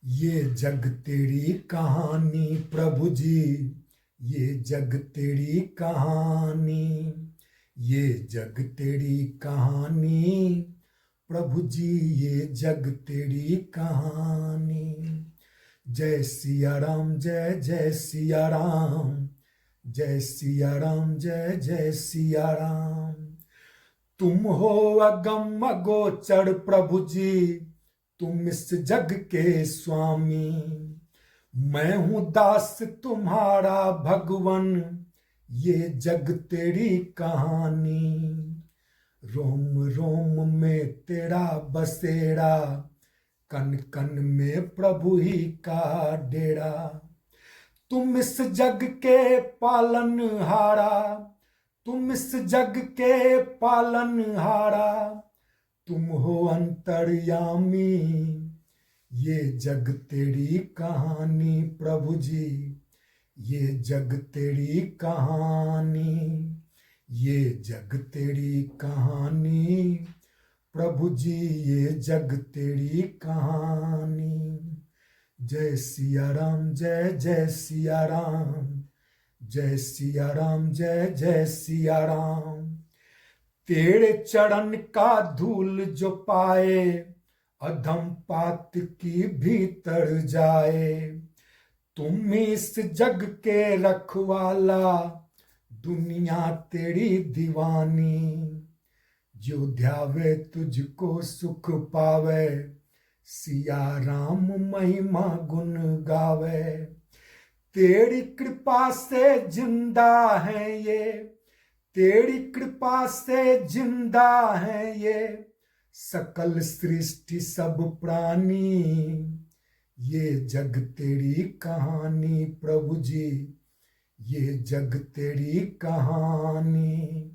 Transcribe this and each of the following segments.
ये जग तेरी कहानी प्रभु जी, ये जग तेरी कहानी, ये जग तेरी कहानी प्रभु जी, ये जग तेरी कहानी। जय सिया राम, जय जय सिया राम, जय सिया राम, जय जय सिया राम। तुम हो अगम अगोचर प्रभु जी, तुम इस जग के स्वामी। मैं हूं दास तुम्हारा भगवन, ये जग तेरी कहानी। रोम रोम में तेरा बसेरा, कन कन में प्रभु ही का डेरा। तुम इस जग के पालनहारा, तुम इस जग के पालनहारा, तुम हो अंतर्यामी। ये जग तेरी कहानी प्रभु जी, ये जग तेरी कहानी, ये जग तेरी कहानी प्रभु जी, ये जग तेरी कहानी। जय सिया राम, जय जय सिया राम, जय सिया राम, जय जय सिया राम। तेरे चरण का धूल जो पाए, अधम पात की भीतर जाए। तुम इस जग के रखवाला, दुनिया तेरी दीवानी। जो ध्यावे तुझको सुख पावे, सिया राम महिमा गुण गावे। तेरी कृपा से जिंदा है ये, तेरी कृपा से जिंदा है ये सकल सृष्टि सब प्राणी। ये जग तेरी कहानी प्रभु जी, ये जग तेरी कहानी,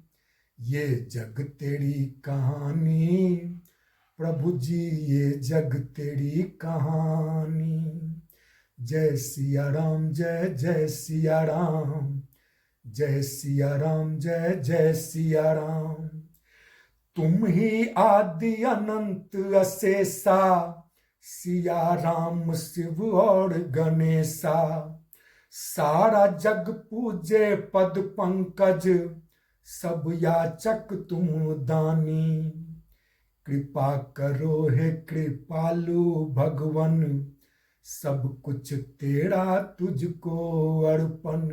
ये जग तेरी कहानी प्रभु जी, ये जग तेरी कहानी। जय सिया राम, जय जय सिया राम, जय सिया राम, जय जय सिया राम। तुम ही आदि अनंत अशेषा, सिया राम शिव और गणेशा। सारा जग पूजे पद पंकज, सब याचक तुम दानी। कृपा करो हे कृपालु भगवन, सब कुछ तेरा तुझको अर्पण।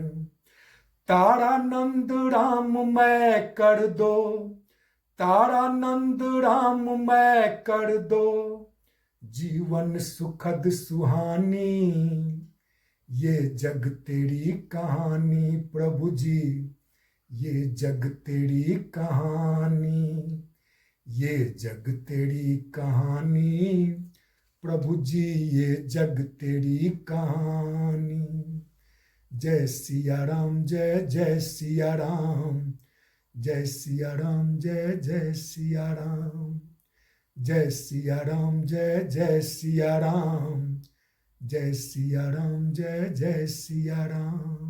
तारानंद राम मैं कर दो, तारानंद राम मैं कर दो, जीवन सुखद सुहानी। ये जग तेरी कहानी प्रभु जी, ये जग तेरी कहानी, ये जग तेरी कहानी प्रभु जी, ये जग तेरी कहानी। जय सिया राम, जय जय सिया राम, जय सिया राम, जय जय सिया राम, जय सिया राम, जय जय सिया राम, जय सिया राम, जय जय सिया राम।